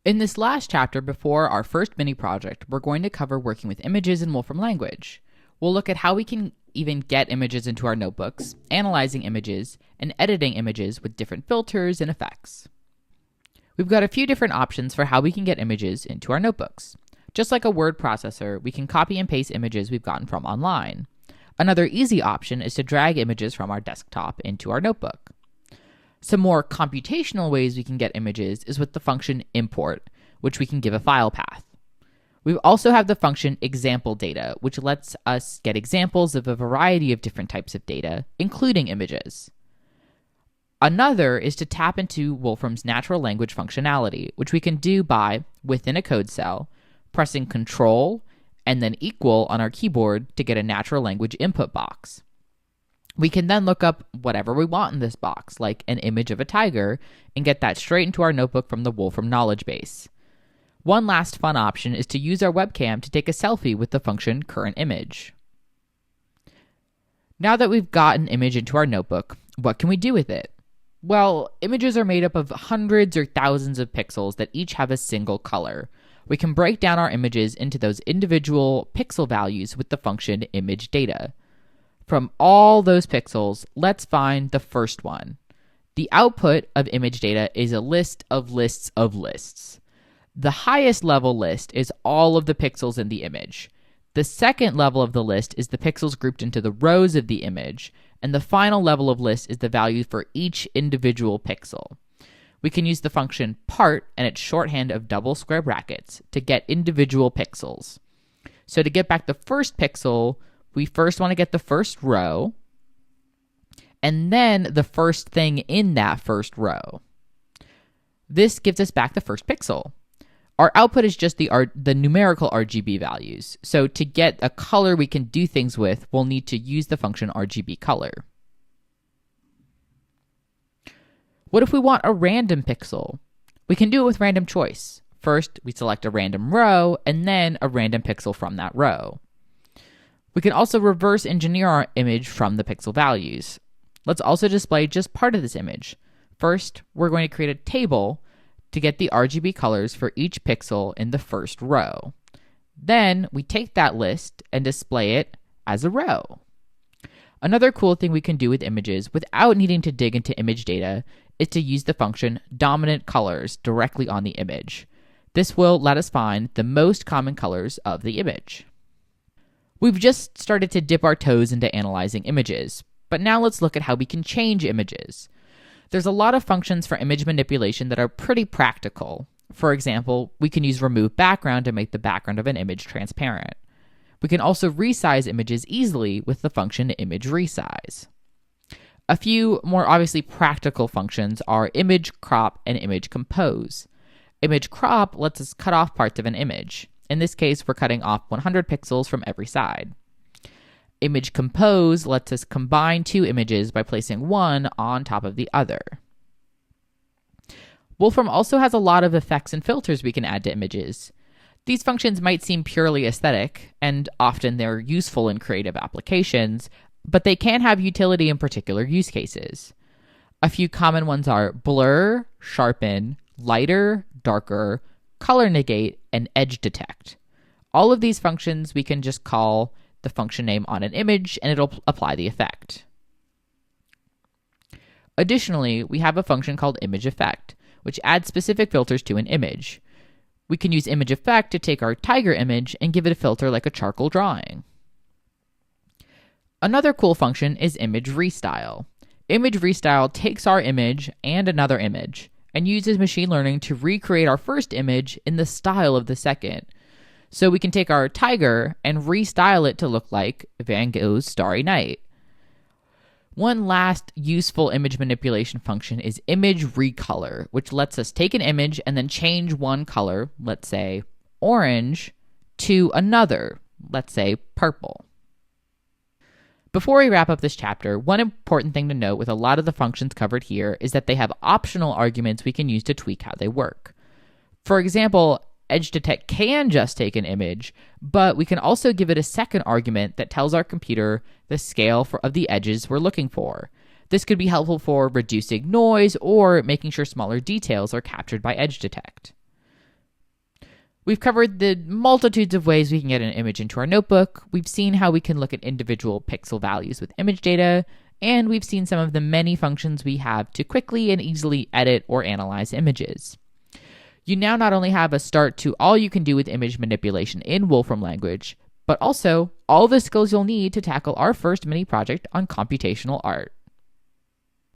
In this last chapter before our first mini project, we're going to cover working with images in Wolfram Language. We'll look at how we can even get images into our notebooks, analyzing images, and editing images with different filters and effects. We've got a few different options for how we can get images into our notebooks. Just like a word processor, we can copy and paste images we've gotten from online. Another easy option is to drag images from our desktop into our notebook. Some more computational ways we can get images is with the function import, which we can give a file path. We also have the function example data, which lets us get examples of a variety of different types of data, including images. Another is to tap into Wolfram's natural language functionality, which we can do by, within a code cell, pressing Control and then equal on our keyboard to get a natural language input box. We can then look up whatever we want in this box, like an image of a tiger, and get that straight into our notebook from the Wolfram knowledge base. One last fun option is to use our webcam to take a selfie with the function currentImage. Now that we've got an image into our notebook, what can we do with it? Well, images are made up of hundreds or thousands of pixels that each have a single color. We can break down our images into those individual pixel values with the function image_data. From all those pixels, let's find the first one. The output of image data is a list of lists of lists. The highest level list is all of the pixels in the image. The second level of the list is the pixels grouped into the rows of the image, and the final level of list is the value for each individual pixel. We can use the function part and its shorthand of double square brackets to get individual pixels. So to get back the first pixel, we first want to get the first row, and then the first thing in that first row. This gives us back the first pixel. Our output is just the numerical RGB values. So to get a color we can do things with, we'll need to use the function RGB color. What if we want a random pixel? We can do it with random choice. First, we select a random row, and then a random pixel from that row. We can also reverse engineer our image from the pixel values. Let's also display just part of this image. First, we're going to create a table to get the RGB colors for each pixel in the first row. Then we take that list and display it as a row. Another cool thing we can do with images without needing to dig into image data is to use the function dominant colors directly on the image. This will let us find the most common colors of the image. We've just started to dip our toes into analyzing images, but now let's look at how we can change images. There's a lot of functions for image manipulation that are pretty practical. For example, we can use remove background to make the background of an image transparent. We can also resize images easily with the function image resize. A few more obviously practical functions are image crop and image compose. Image crop lets us cut off parts of an image. In this case, we're cutting off 100 pixels from every side. Image compose lets us combine two images by placing one on top of the other. Wolfram also has a lot of effects and filters we can add to images. These functions might seem purely aesthetic, and often they're useful in creative applications, but they can have utility in particular use cases. A few common ones are blur, sharpen, lighter, darker, color negate, and edge detect. All of these functions we can just call the function name on an image and it'll apply the effect. Additionally, we have a function called image effect, which adds specific filters to an image. We can use image effect to take our tiger image and give it a filter like a charcoal drawing. Another cool function is image restyle. Image restyle takes our image and another image and uses machine learning to recreate our first image in the style of the second. So we can take our tiger and restyle it to look like Van Gogh's Starry Night. One last useful image manipulation function is image recolor, which lets us take an image and then change one color, let's say orange, to another, let's say purple. Before we wrap up this chapter, one important thing to note with a lot of the functions covered here is that they have optional arguments we can use to tweak how they work. For example, edge detect can just take an image, but we can also give it a second argument that tells our computer the scale of the edges we're looking for. This could be helpful for reducing noise or making sure smaller details are captured by edge detect. We've covered the multitudes of ways we can get an image into our notebook. We've seen how we can look at individual pixel values with image data, and we've seen some of the many functions we have to quickly and easily edit or analyze images. You now not only have a start to all you can do with image manipulation in Wolfram Language, but also all the skills you'll need to tackle our first mini project on computational art.